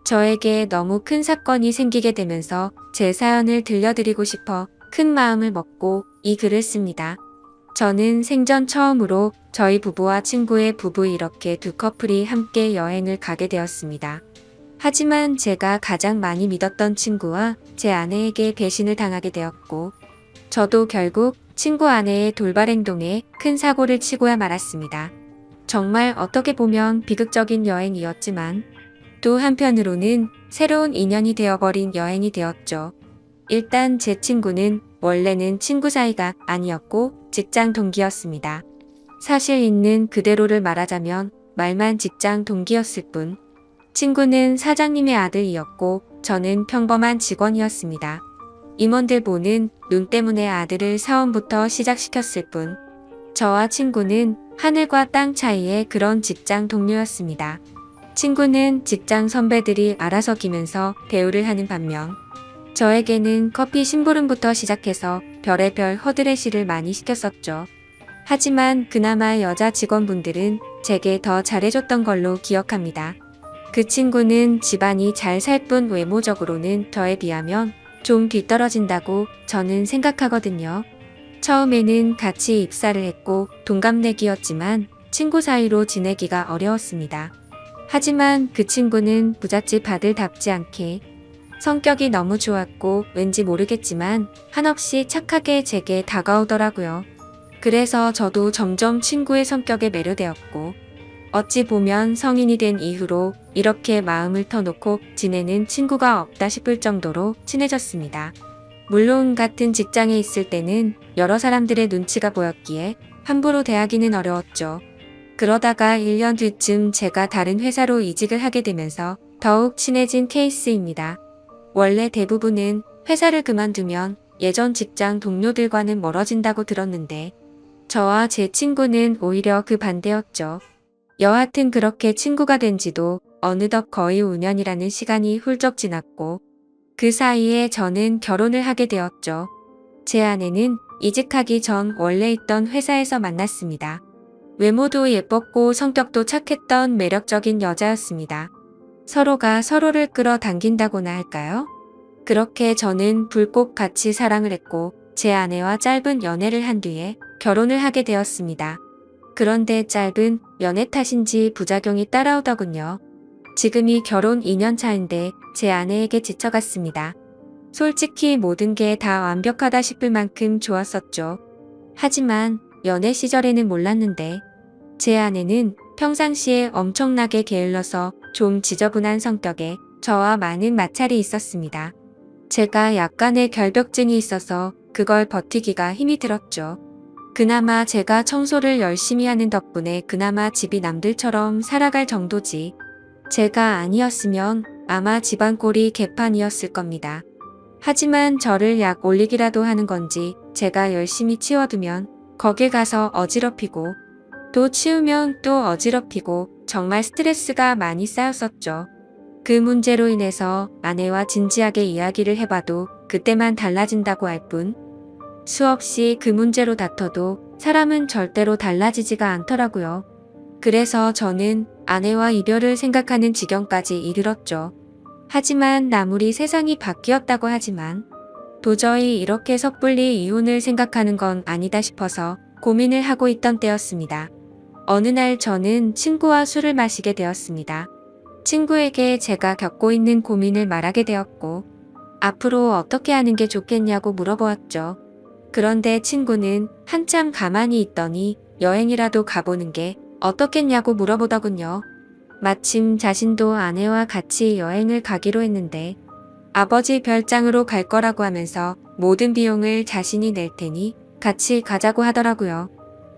저에게 너무 큰 사건이 생기게 되면서 제 사연을 들려드리고 싶어 큰 마음을 먹고 이 글을 씁니다. 저는 생전 처음으로 저희 부부와 친구의 부부 이렇게 두 커플이 함께 여행을 가게 되었습니다. 하지만 제가 가장 많이 믿었던 친구와 제 아내에게 배신을 당하게 되었고, 저도 결국 친구 아내의 돌발 행동에 큰 사고를 치고야 말았습니다. 정말 어떻게 보면 비극적인 여행이었지만 또 한편으로는 새로운 인연이 되어버린 여행이 되었죠. 일단 제 친구는 원래는 친구 사이가 아니었고 직장 동기였습니다. 사실 있는 그대로를 말하자면 말만 직장 동기였을 뿐, 친구는 사장님의 아들이었고 저는 평범한 직원이었습니다. 임원들 보는 눈 때문에 아들을 사원부터 시작시켰을 뿐, 저와 친구는 하늘과 땅 차이의 그런 직장 동료였습니다. 친구는 직장 선배들이 알아서 기면서 대우를 하는 반면, 저에게는 커피 심부름부터 시작해서 별의별 허드레시를 많이 시켰었죠. 하지만 그나마 여자 직원분들은 제게 더 잘해줬던 걸로 기억합니다. 그 친구는 집안이 잘 살 뿐 외모적으로는 저에 비하면 좀 뒤떨어진다고 저는 생각하거든요. 처음에는 같이 입사를 했고 동갑내기였지만 친구 사이로 지내기가 어려웠습니다. 하지만 그 친구는 부잣집 아들답지 않게 성격이 너무 좋았고 왠지 모르겠지만 한없이 착하게 제게 다가오더라고요. 그래서 저도 점점 친구의 성격에 매료되었고, 어찌 보면 성인이 된 이후로 이렇게 마음을 터놓고 지내는 친구가 없다 싶을 정도로 친해졌습니다. 물론 같은 직장에 있을 때는 여러 사람들의 눈치가 보였기에 함부로 대하기는 어려웠죠. 그러다가 1년 뒤쯤 제가 다른 회사로 이직을 하게 되면서 더욱 친해진 케이스입니다. 원래 대부분은 회사를 그만두면 예전 직장 동료들과는 멀어진다고 들었는데, 저와 제 친구는 오히려 그 반대였죠. 여하튼 그렇게 친구가 된 지도 어느덧 거의 5년이라는 시간이 훌쩍 지났고, 그 사이에 저는 결혼을 하게 되었죠. 제 아내는 이직하기 전 원래 있던 회사에서 만났습니다. 외모도 예뻤고 성격도 착했던 매력적인 여자였습니다. 서로가 서로를 끌어당긴다고나 할까요? 그렇게 저는 불꽃 같이 사랑을 했고 제 아내와 짧은 연애를 한 뒤에 결혼을 하게 되었습니다. 그런데 짧은 연애 탓인지 부작용이 따라오더군요. 지금이 결혼 2년 차인데 제 아내에게 지쳐갔습니다. 솔직히 모든 게 다 완벽하다 싶을 만큼 좋았었죠. 하지만 연애 시절에는 몰랐는데 제 아내는 평상시에 엄청나게 게을러서 좀 지저분한 성격에 저와 많은 마찰이 있었습니다. 제가 약간의 결벽증이 있어서 그걸 버티기가 힘이 들었죠. 그나마 제가 청소를 열심히 하는 덕분에 그나마 집이 남들처럼 살아갈 정도지, 제가 아니었으면 아마 집안 꼴이 개판이었을 겁니다. 하지만 저를 약 올리기라도 하는 건지 제가 열심히 치워두면 거길 가서 어지럽히고 또 치우면 또 어지럽히고 정말 스트레스가 많이 쌓였었죠. 그 문제로 인해서 아내와 진지하게 이야기를 해봐도 그때만 달라진다고 할 뿐, 수없이 그 문제로 다퉈도 사람은 절대로 달라지지가 않더라고요. 그래서 저는 아내와 이별을 생각하는 지경까지 이르렀죠. 하지만 아무리 세상이 바뀌었다고 하지만 도저히 이렇게 섣불리 이혼을 생각하는 건 아니다 싶어서 고민을 하고 있던 때였습니다. 어느 날 저는 친구와 술을 마시게 되었습니다. 친구에게 제가 겪고 있는 고민을 말하게 되었고, 앞으로 어떻게 하는 게 좋겠냐고 물어보았죠. 그런데 친구는 한참 가만히 있더니 여행이라도 가보는 게 어떻겠냐고 물어보더군요. 마침 자신도 아내와 같이 여행을 가기로 했는데 아버지 별장으로 갈 거라고 하면서 모든 비용을 자신이 낼 테니 같이 가자고 하더라고요.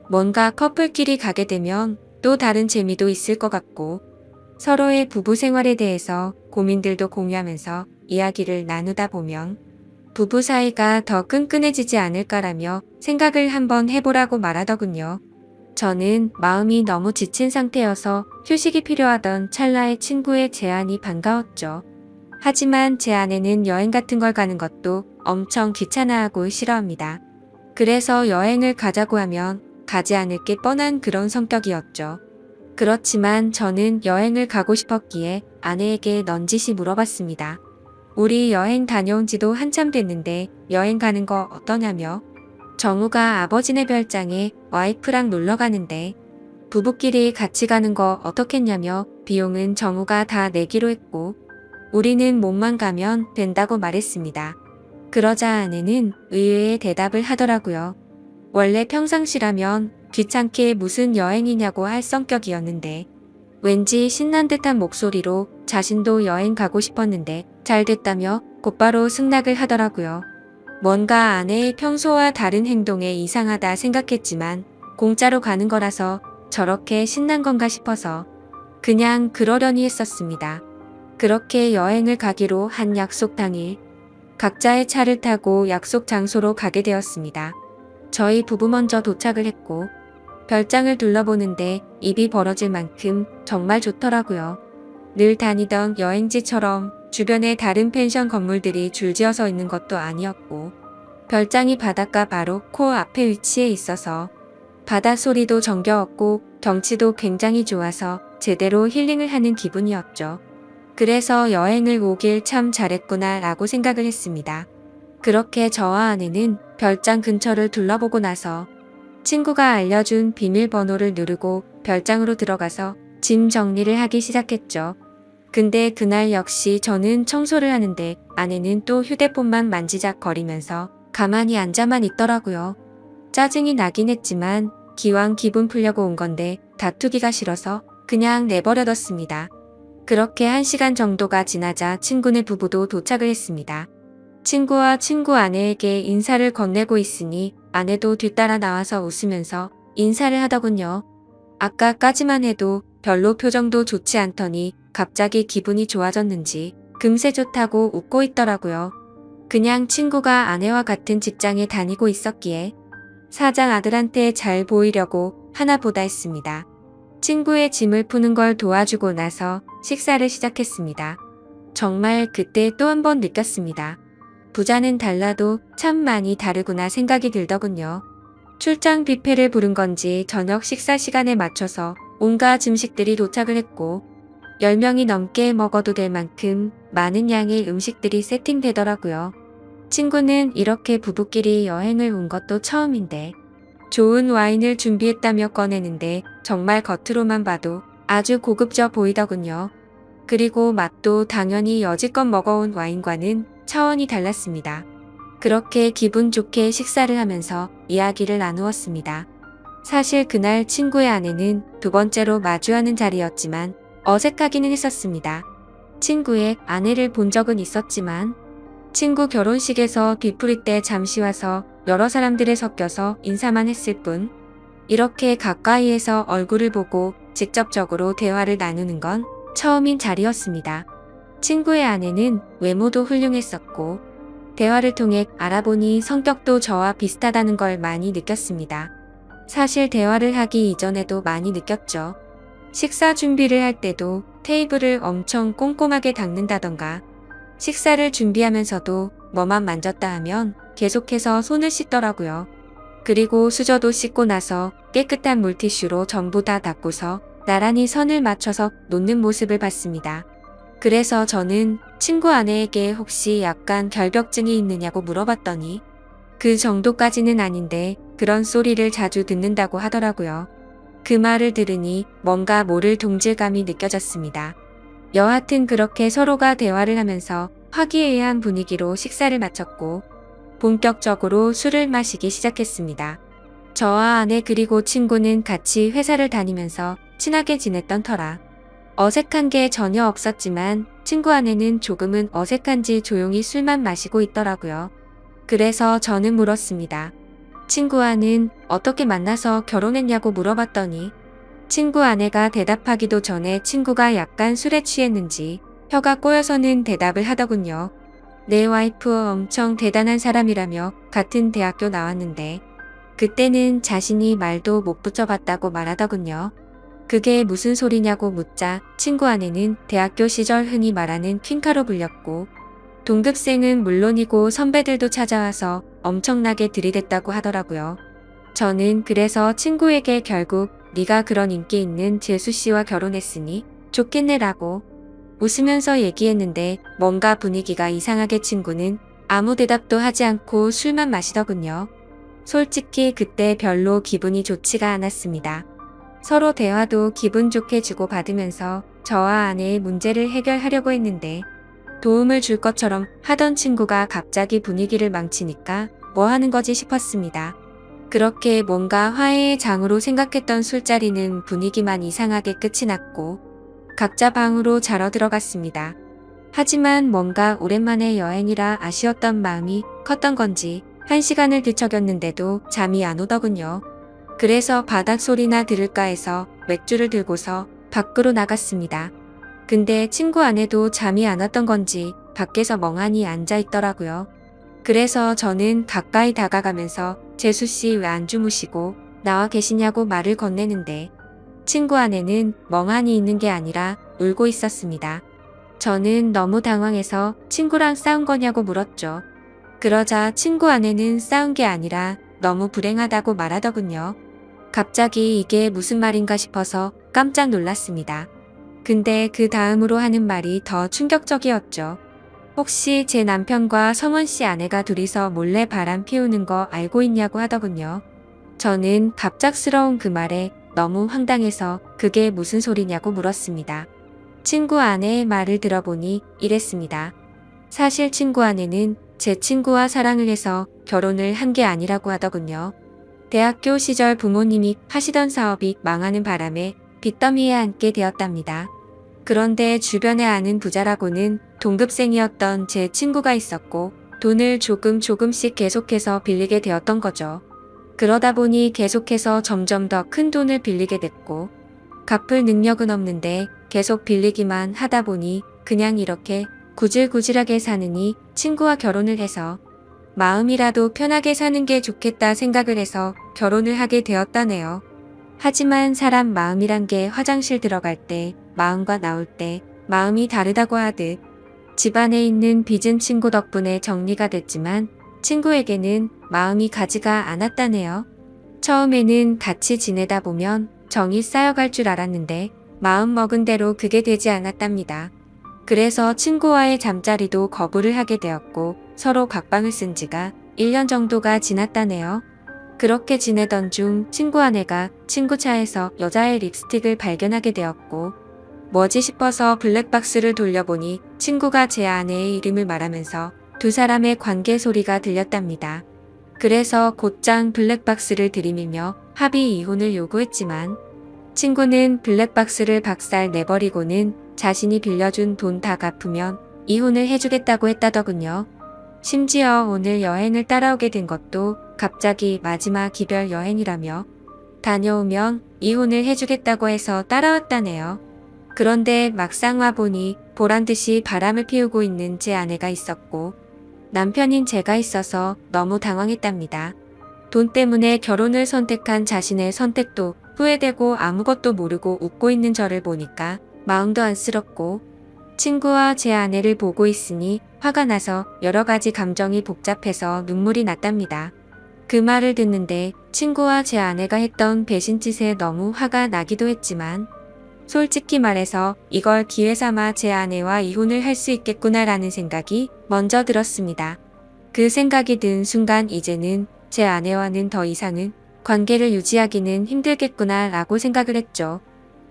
뭔가 커플끼리 가게 되면 또 다른 재미도 있을 것 같고, 서로의 부부 생활에 대해서 고민들도 공유하면서 이야기를 나누다 보면 부부 사이가 더 끈끈해지지 않을까라며 생각을 한번 해보라고 말하더군요. 저는 마음이 너무 지친 상태여서 휴식이 필요하던 찰나의 친구의 제안이 반가웠죠. 하지만 제 아내는 여행 같은 걸 가는 것도 엄청 귀찮아하고 싫어합니다. 그래서 여행을 가자고 하면 가지 않을 게 뻔한 그런 성격이었죠. 그렇지만 저는 여행을 가고 싶었기에 아내에게 넌지시 물어봤습니다. 우리 여행 다녀온 지도 한참 됐는데 여행 가는 거 어떠냐며. 정우가 아버지네 별장에 와이프랑 놀러 가는데 부부끼리 같이 가는 거 어떻겠냐며 비용은 정우가 다 내기로 했고 우리는 몸만 가면 된다고 말했습니다. 그러자 아내는 의외의 대답을 하더라고요. 원래 평상시라면 귀찮게 무슨 여행이냐고 할 성격이었는데 왠지 신난 듯한 목소리로 자신도 여행 가고 싶었는데 잘 됐다며 곧바로 승낙을 하더라고요. 뭔가 아내의 평소와 다른 행동에 이상하다 생각했지만 공짜로 가는 거라서 저렇게 신난 건가 싶어서 그냥 그러려니 했었습니다. 그렇게 여행을 가기로 한 약속 당일 각자의 차를 타고 약속 장소로 가게 되었습니다. 저희 부부 먼저 도착을 했고 별장을 둘러보는데 입이 벌어질 만큼 정말 좋더라고요. 늘 다니던 여행지처럼 주변에 다른 펜션 건물들이 줄지어서 있는 것도 아니었고 별장이 바닷가 바로 코앞에 위치해 있어서 바다 소리도 정겨웠고 경치도 굉장히 좋아서 제대로 힐링을 하는 기분이었죠. 그래서 여행을 오길 참 잘했구나 라고 생각을 했습니다. 그렇게 저와 아내는 별장 근처를 둘러보고 나서 친구가 알려준 비밀번호를 누르고 별장으로 들어가서 짐 정리를 하기 시작했죠. 근데 그날 역시 저는 청소를 하는데 아내는 또 휴대폰만 만지작거리면서 가만히 앉아만 있더라고요. 짜증이 나긴 했지만 기왕 기분 풀려고 온 건데 다투기가 싫어서 그냥 내버려뒀습니다. 그렇게 1시간 정도가 지나자 친구네 부부도 도착을 했습니다. 친구와 친구 아내에게 인사를 건네고 있으니 아내도 뒤따라 나와서 웃으면서 인사를 하더군요. 아까까지만 해도 별로 표정도 좋지 않더니 갑자기 기분이 좋아졌는지 금세 좋다고 웃고 있더라고요. 그냥 친구가 아내와 같은 직장에 다니고 있었기에 사장 아들한테 잘 보이려고 하나보다 했습니다. 친구의 짐을 푸는 걸 도와주고 나서 식사를 시작했습니다. 정말 그때 또 한 번 느꼈습니다. 부자는 달라도 참 많이 다르구나 생각이 들더군요. 출장 뷔페를 부른 건지 저녁 식사 시간에 맞춰서 온갖 음식들이 도착을 했고 10명이 넘게 먹어도 될 만큼 많은 양의 음식들이 세팅되더라고요. 친구는 이렇게 부부끼리 여행을 온 것도 처음인데 좋은 와인을 준비했다며 꺼내는데 정말 겉으로만 봐도 아주 고급져 보이더군요. 그리고 맛도 당연히 여지껏 먹어온 와인과는 차원이 달랐습니다. 그렇게 기분 좋게 식사를 하면서 이야기를 나누었습니다. 사실 그날 친구의 아내는 두 번째로 마주하는 자리였지만 어색하기는 했었습니다. 친구의 아내를 본 적은 있었지만 친구 결혼식에서 뒤풀이 때 잠시 와서 여러 사람들에 섞여서 인사만 했을 뿐 이렇게 가까이에서 얼굴을 보고 직접적으로 대화를 나누는 건 처음인 자리였습니다. 친구의 아내는 외모도 훌륭했었고 대화를 통해 알아보니 성격도 저와 비슷하다는 걸 많이 느꼈습니다. 사실 대화를 하기 이전에도 많이 느꼈죠. 식사 준비를 할 때도 테이블을 엄청 꼼꼼하게 닦는다던가 식사를 준비하면서도 뭐만 만졌다 하면 계속해서 손을 씻더라고요. 그리고 수저도 씻고 나서 깨끗한 물티슈로 전부 다 닦고서 나란히 선을 맞춰서 놓는 모습을 봤습니다. 그래서 저는 친구 아내에게 혹시 약간 결벽증이 있느냐고 물어봤더니 그 정도까지는 아닌데 그런 소리를 자주 듣는다고 하더라고요. 그 말을 들으니 뭔가 모를 동질감이 느껴졌습니다. 여하튼 그렇게 서로가 대화를 하면서 화기애애한 분위기로 식사를 마쳤고 본격적으로 술을 마시기 시작했습니다. 저와 아내 그리고 친구는 같이 회사를 다니면서 친하게 지냈던 터라 어색한 게 전혀 없었지만 친구 아내는 조금은 어색한지 조용히 술만 마시고 있더라고요. 그래서 저는 물었습니다. 친구와는 어떻게 만나서 결혼했냐고 물어봤더니 친구 아내가 대답하기도 전에 친구가 약간 술에 취했는지 혀가 꼬여서는 대답을 하더군요. 내 와이프 엄청 대단한 사람이라며 같은 대학교 나왔는데 그때는 자신이 말도 못 붙여봤다고 말하더군요. 그게 무슨 소리냐고 묻자 친구 아내는 대학교 시절 흔히 말하는 퀸카로 불렸고 동급생은 물론이고 선배들도 찾아와서 엄청나게 들이댔다고 하더라고요. 저는 그래서 친구에게 결국 네가 그런 인기 있는 재수 씨와 결혼했으니 좋겠네라고 웃으면서 얘기했는데 뭔가 분위기가 이상하게 친구는 아무 대답도 하지 않고 술만 마시더군요. 솔직히 그때 별로 기분이 좋지가 않았습니다. 서로 대화도 기분 좋게 주고받으면서 저와 아내의 문제를 해결하려고 했는데 도움을 줄 것처럼 하던 친구가 갑자기 분위기를 망치니까 뭐 하는 거지 싶었습니다. 그렇게 뭔가 화해의 장으로 생각했던 술자리는 분위기만 이상하게 끝이 났고 각자 방으로 자러 들어갔습니다. 하지만 뭔가 오랜만에 여행이라 아쉬웠던 마음이 컸던 건지 1시간을 뒤척였는데도 잠이 안 오더군요. 그래서 바닥 소리나 들을까 해서 맥주를 들고서 밖으로 나갔습니다. 근데 친구 아내도 잠이 안 왔던 건지 밖에서 멍하니 앉아 있더라고요. 그래서 저는 가까이 다가가면서 재수 씨 왜 안 주무시고 나와 계시냐고 말을 건네는데 친구 아내는 멍하니 있는 게 아니라 울고 있었습니다. 저는 너무 당황해서 친구랑 싸운 거냐고 물었죠. 그러자 친구 아내는 싸운 게 아니라 너무 불행하다고 말하더군요. 갑자기 이게 무슨 말인가 싶어서 깜짝 놀랐습니다. 근데 그 다음으로 하는 말이 더 충격적이었죠. 혹시 제 남편과 성원 씨 아내가 둘이서 몰래 바람 피우는 거 알고 있냐고 하더군요. 저는 갑작스러운 그 말에 너무 황당해서 그게 무슨 소리냐고 물었습니다. 친구 아내의 말을 들어보니 이랬습니다. 사실 친구 아내는 제 친구와 사랑을 해서 결혼을 한 게 아니라고 하더군요. 대학교 시절 부모님이 하시던 사업이 망하는 바람에 빚더미에 앉게 되었답니다. 그런데 주변에 아는 부자라고는 동급생이었던 제 친구가 있었고 돈을 조금씩 계속해서 빌리게 되었던 거죠. 그러다 보니 계속해서 점점 더 큰 돈을 빌리게 됐고 갚을 능력은 없는데 계속 빌리기만 하다 보니 그냥 이렇게 구질구질하게 사느니 친구와 결혼을 해서 마음이라도 편하게 사는 게 좋겠다 생각을 해서 결혼을 하게 되었다네요. 하지만 사람 마음이란 게 화장실 들어갈 때 마음과 나올 때 마음이 다르다고 하듯 집안에 있는 빚은 친구 덕분에 정리가 됐지만 친구에게는 마음이 가지가 않았다네요. 처음에는 같이 지내다 보면 정이 쌓여갈 줄 알았는데 마음 먹은 대로 그게 되지 않았답니다. 그래서 친구와의 잠자리도 거부를 하게 되었고 서로 각방을 쓴 지가 1년 정도가 지났다네요. 그렇게 지내던 중 친구 아내가 친구 차에서 여자의 립스틱을 발견하게 되었고 뭐지 싶어서 블랙박스를 돌려보니 친구가 제 아내의 이름을 말하면서 두 사람의 관계 소리가 들렸답니다. 그래서 곧장 블랙박스를 들이밀며 합의 이혼을 요구했지만 친구는 블랙박스를 박살 내버리고는 자신이 빌려준 돈 다 갚으면 이혼을 해주겠다고 했다더군요. 심지어 오늘 여행을 따라오게 된 것도 갑자기 마지막 이별 여행이라며 다녀오면 이혼을 해주겠다고 해서 따라왔다네요. 그런데 막상 와보니 보란듯이 바람을 피우고 있는 제 아내가 있었고 남편인 제가 있어서 너무 당황했답니다. 돈 때문에 결혼을 선택한 자신의 선택도 후회되고 아무것도 모르고 웃고 있는 저를 보니까 마음도 안쓰럽고 친구와 제 아내를 보고 있으니 화가 나서 여러 가지 감정이 복잡해서 눈물이 났답니다. 그 말을 듣는데 친구와 제 아내가 했던 배신짓에 너무 화가 나기도 했지만 솔직히 말해서 이걸 기회 삼아 제 아내와 이혼을 할 수 있겠구나라는 생각이 먼저 들었습니다. 그 생각이 든 순간 이제는 제 아내와는 더 이상은 관계를 유지하기는 힘들겠구나 라고 생각을 했죠.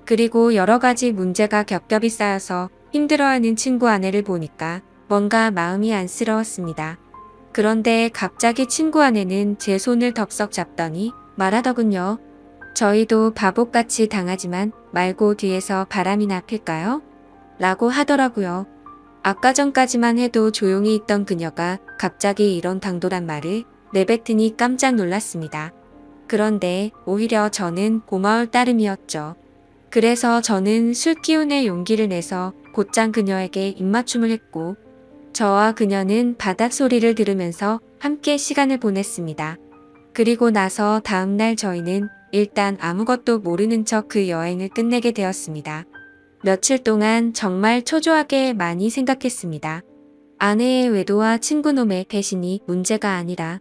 그리고 여러 가지 문제가 겹겹이 쌓여서 힘들어하는 친구 아내를 보니까 뭔가 마음이 안쓰러웠습니다. 그런데 갑자기 친구 아내는 제 손을 덥석 잡더니 말하더군요. 저희도 바보같이 당하지만 말고 뒤에서 바람이나 필까요? 라고 하더라고요. 아까 전까지만 해도 조용히 있던 그녀가 갑자기 이런 당돌한 말을 내뱉으니 깜짝 놀랐습니다. 그런데 오히려 저는 고마울 따름이었죠. 그래서 저는 술 기운에 용기를 내서 곧장 그녀에게 입맞춤을 했고 저와 그녀는 바닥 소리를 들으면서 함께 시간을 보냈습니다. 그리고 나서 다음날 저희는 일단 아무것도 모르는 척 그 여행을 끝내게 되었습니다. 며칠 동안 정말 초조하게 많이 생각했습니다. 아내의 외도와 친구놈의 배신이 문제가 아니라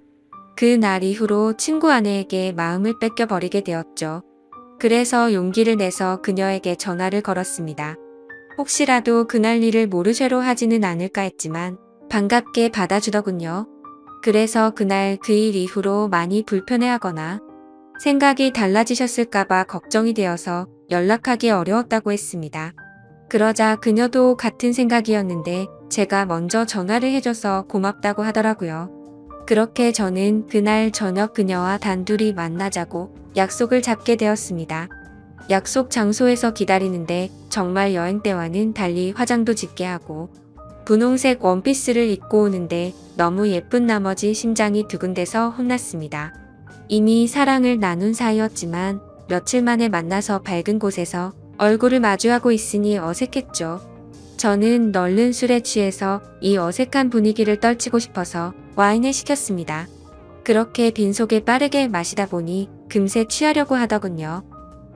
그 날 이후로 친구 아내에게 마음을 뺏겨버리게 되었죠. 그래서 용기를 내서 그녀에게 전화를 걸었습니다. 혹시라도 그날 일을 모르쇠로 하지는 않을까 했지만 반갑게 받아주더군요. 그래서 그날 그 일 이후로 많이 불편해하거나 생각이 달라지셨을까봐 걱정이 되어서 연락하기 어려웠다고 했습니다. 그러자 그녀도 같은 생각이었는데 제가 먼저 전화를 해줘서 고맙다고 하더라고요. 그렇게 저는 그날 저녁 그녀와 단둘이 만나자고 약속을 잡게 되었습니다. 약속 장소에서 기다리는데 정말 여행 때와는 달리 화장도 짙게 하고 분홍색 원피스를 입고 오는데 너무 예쁜 나머지 심장이 두근대서 혼났습니다. 이미 사랑을 나눈 사이였지만 며칠 만에 만나서 밝은 곳에서 얼굴을 마주하고 있으니 어색했죠. 저는 널른 술에 취해서 이 어색한 분위기를 떨치고 싶어서 와인을 시켰습니다. 그렇게 빈속에 빠르게 마시다 보니 금세 취하려고 하더군요.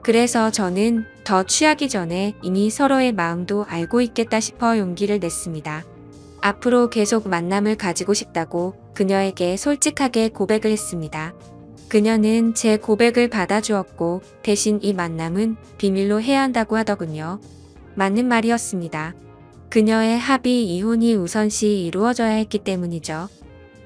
그래서 저는 더 취하기 전에 이미 서로의 마음도 알고 있겠다 싶어 용기를 냈습니다. 앞으로 계속 만남을 가지고 싶다고 그녀에게 솔직하게 고백을 했습니다. 그녀는 제 고백을 받아주었고 대신 이 만남은 비밀로 해야 한다고 하더군요. 맞는 말이었습니다. 그녀의 합의 이혼이 우선시 이루어져야 했기 때문이죠.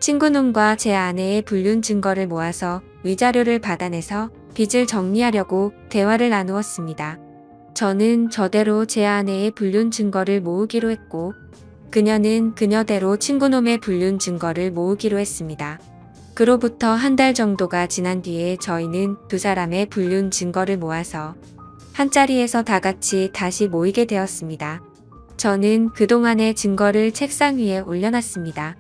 친구놈과 제 아내의 불륜 증거를 모아서 위자료를 받아내서 빚을 정리하려고 대화를 나누었습니다. 저는 저대로 제 아내의 불륜 증거를 모으기로 했고 그녀는 그녀대로 친구놈의 불륜 증거를 모으기로 했습니다. 그로부터 한 달 정도가 지난 뒤에 저희는 두 사람의 불륜 증거를 모아서 한자리에서 다 같이 다시 모이게 되었습니다. 저는 그동안의 증거를 책상 위에 올려놨습니다.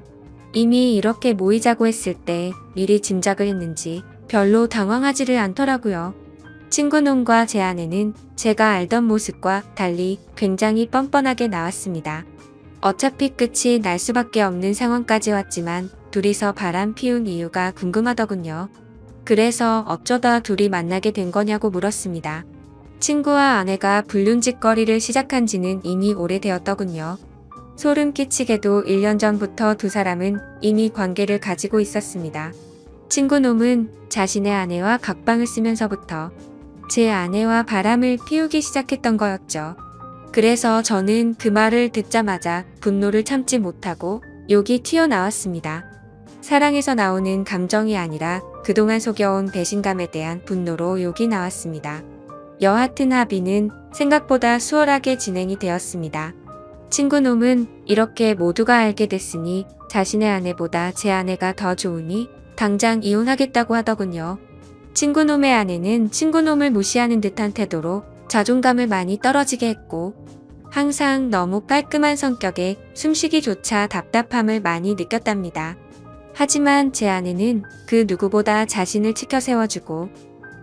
이미 이렇게 모이자고 했을 때 미리 짐작을 했는지 별로 당황하지를 않더라고요. 친구놈과 제 아내는 제가 알던 모습과 달리 굉장히 뻔뻔하게 나왔습니다. 어차피 끝이 날 수밖에 없는 상황까지 왔지만 둘이서 바람 피운 이유가 궁금하더군요. 그래서 어쩌다 둘이 만나게 된 거냐고 물었습니다. 친구와 아내가 불륜짓거리를 시작한 지는 이미 오래되었더군요. 소름 끼치게도 1년 전부터 두 사람은 이미 관계를 가지고 있었습니다. 친구놈은 자신의 아내와 각방을 쓰면서부터 제 아내와 바람을 피우기 시작했던 거였죠. 그래서 저는 그 말을 듣자마자 분노를 참지 못하고 욕이 튀어나왔습니다. 사랑에서 나오는 감정이 아니라 그동안 속여온 배신감에 대한 분노로 욕이 나왔습니다. 여하튼 합의는 생각보다 수월하게 진행이 되었습니다. 친구놈은 이렇게 모두가 알게 됐으니 자신의 아내보다 제 아내가 더 좋으니 당장 이혼하겠다고 하더군요. 친구놈의 아내는 친구놈을 무시하는 듯한 태도로 자존감을 많이 떨어지게 했고 항상 너무 깔끔한 성격에 숨쉬기조차 답답함을 많이 느꼈답니다. 하지만 제 아내는 그 누구보다 자신을 치켜 세워주고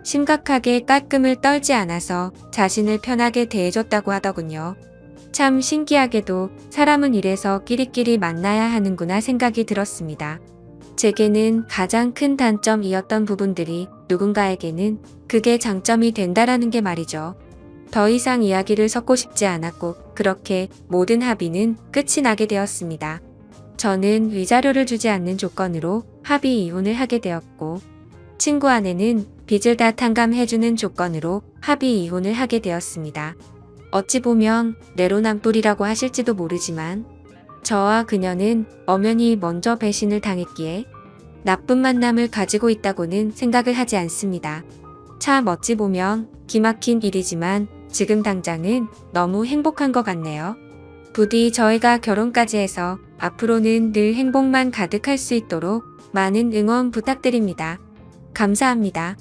심각하게 깔끔을 떨지 않아서 자신을 편하게 대해줬다고 하더군요. 참 신기하게도 사람은 이래서 끼리끼리 만나야 하는구나 생각이 들었습니다. 제게는 가장 큰 단점이었던 부분들이 누군가에게는 그게 장점이 된다라는 게 말이죠. 더 이상 이야기를 섞고 싶지 않았고 그렇게 모든 합의는 끝이 나게 되었습니다. 저는 위자료를 주지 않는 조건으로 합의 이혼을 하게 되었고 친구 아내는 빚을 다 탕감해주는 조건으로 합의 이혼을 하게 되었습니다. 어찌 보면 내로남불이라고 하실지도 모르지만 저와 그녀는 엄연히 먼저 배신을 당했기에 나쁜 만남을 가지고 있다고는 생각을 하지 않습니다. 참 어찌 보면 기막힌 일이지만 지금 당장은 너무 행복한 것 같네요. 부디 저희가 결혼까지 해서 앞으로는 늘 행복만 가득할 수 있도록 많은 응원 부탁드립니다. 감사합니다.